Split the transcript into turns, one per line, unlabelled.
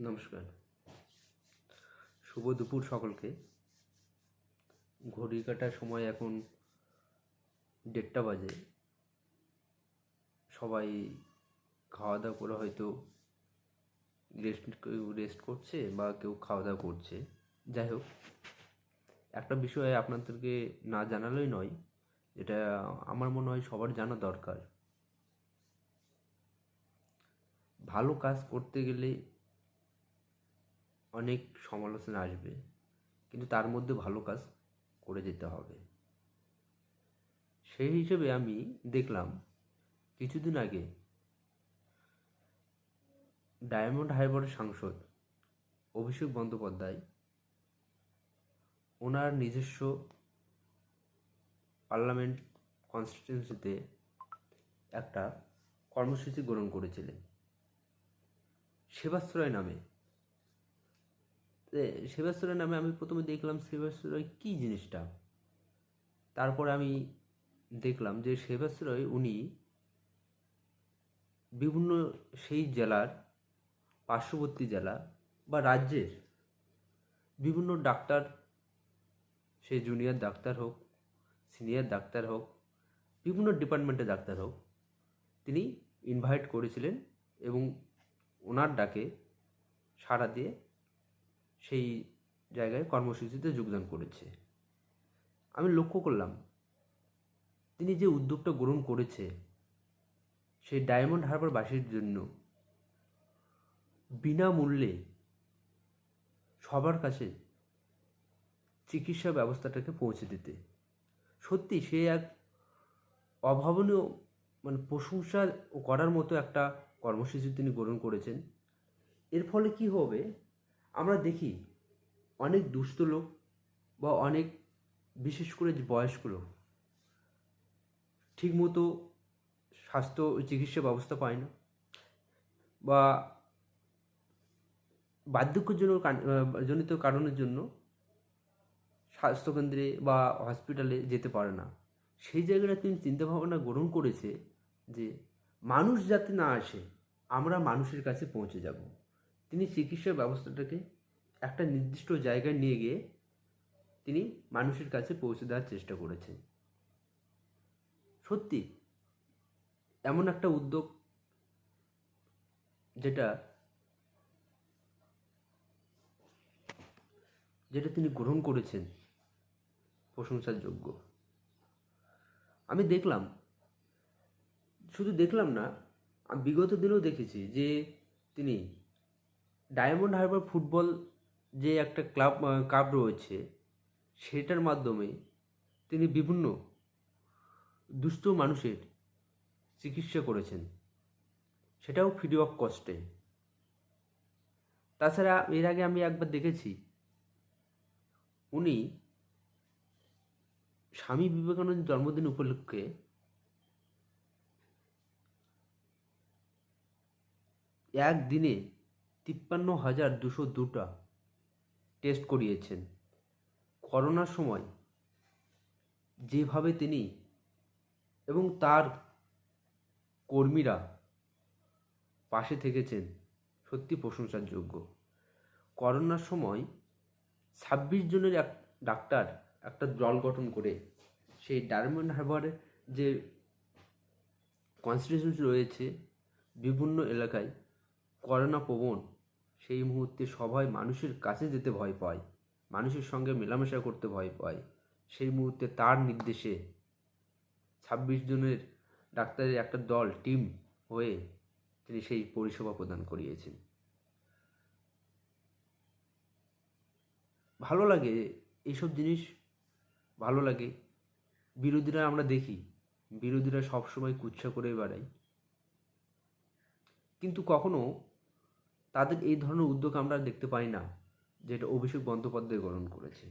নমস্কার, শুভ দুপুর সকলকে। ঘড়ি কাটার সময় এখন 1:30 বাজে। সবাই খাওয়া দাওয়া করে হয়তো রেস্ট করছে বা কেউ খাওয়া দাওয়া করছে। যাই হোক, একটা বিষয় আপনাদেরকে না জানালেই নয়, যেটা আমার মনে হয় সবার জানা দরকার। ভালো কাজ করতে গেলে অনেক সমালোচনা আসবে, কিন্তু তার মধ্যে ভালো কাজ করে যেতে হবে। সেই হিসেবে আমি দেখলাম কিছুদিন আগে ডায়মন্ড হারবারের সাংসদ অভিষেক বন্দ্যোপাধ্যায় ওনার নিজস্ব পার্লামেন্ট কনস্টিটিউয়েন্সিতে একটা কর্মসূচি গ্রহণ করেছিলেন সেবাশ্রয় নামে। সেবাশ্রয় নামে আমি প্রথমে দেখলাম সেবাশ্রয় কী জিনিসটা। তারপরে আমি দেখলাম যে সেবাশ্রয় উনি বিভিন্ন সেই জেলার, পার্শ্ববর্তী জেলা বা রাজ্যের বিভিন্ন ডাক্তার, সে জুনিয়র ডাক্তার হোক, সিনিয়র ডাক্তার হোক, বিভিন্ন ডিপার্টমেন্টের ডাক্তার হোক, তিনি ইনভাইট করেছিলেন এবং ওনার ডাকে সাড়া দিয়ে সেই জায়গায় কর্মসূচিতে যোগদান করেছে। আমি লক্ষ্য করলাম তিনি যে উদ্যোগটা গ্রহণ করেছে সেই ডায়মন্ড হারবারবাসীর জন্য বিনামূল্যে সবার কাছে চিকিৎসা ব্যবস্থাটাকে পৌঁছে দিতে, সত্যি সে এক অভাবনীয়, প্রশংসা করার মতো একটা কর্মসূচি তিনি গ্রহণ করেছেন। এর ফলে কি হবে, আমরা দেখি অনেক দুস্থ লোক বা অনেক, বিশেষ করে বয়স্ক লোক ঠিকমতো স্বাস্থ্য চিকিৎসা ব্যবস্থা পায় না বা বার্ধক্যজনিত কারণের জন্য স্বাস্থ্যকেন্দ্রে বা হসপিটালে যেতে পারে না। সেই জায়গাটা তিনি চিন্তাভাবনা গ্রহণ করেছে যে মানুষ যাতে না আসে, আমরা মানুষের কাছে পৌঁছে যাব। তিনি চিকিৎসা ব্যবস্থাটাকে একটা নির্দিষ্ট জায়গায় নিয়ে গিয়ে তিনি মানুষের কাছে পৌঁছে দেওয়ার চেষ্টা করেছেন। সত্যি এমন একটা উদ্যোগ যেটা তিনি গ্রহণ করেছেন প্রশংসার যোগ্য। আমি দেখলাম, শুধু দেখলাম না, আমি বিগত দিনেও দেখেছি যে তিনি ডায়মন্ড হারবার ফুটবল যে একটা কাপ রয়েছে সেটার মাধ্যমে তিনি বিভিন্ন দুস্থ মানুষের চিকিৎসা করেছেন, সেটাও ফ্রি অফ কস্টে। তাছাড়া এর আগে আমি একবার দেখেছি উনি স্বামী বিবেকানন্দের জন্মদিন উপলক্ষে একদিনে 53,202টা টেস্ট করিয়েছেন। করোনার সময় যেভাবে তিনি এবং তার কর্মীরা পাশে থেকেছেন, সত্যি প্রশংসার যোগ্য। করোনার সময় 26 জনের এক ডাক্তার একটা দল গঠন করে সেই ডায়মন্ড হারবারে যে কনস্টিটিউয়েন্সি রয়েছে বিভিন্ন এলাকায় করোনা প্রবণ, সেই মুহূর্তে সবাই মানুষের কাছে যেতে ভয় পায়, মানুষের সঙ্গে মেলামেশা করতে ভয় পায়, সেই মুহূর্তে তার নির্দেশে 26 জনের ডাক্তারের একটা দল, টিম হয়ে তিনি সেই পরিষেবা প্রদান করিয়েছেন। ভালো লাগে এইসব জিনিস, ভালো লাগে। বিরোধীরা আমরা দেখি, বিরোধীরা সবসময় কুৎসা করে বেড়ায়, কিন্তু কখনো তাদের এই ধরনের উদ্যোগ আমরা দেখতে পাই না যেটা অভিষেক বন্দ্যোপাধ্যায় গ্রহণ করেছে।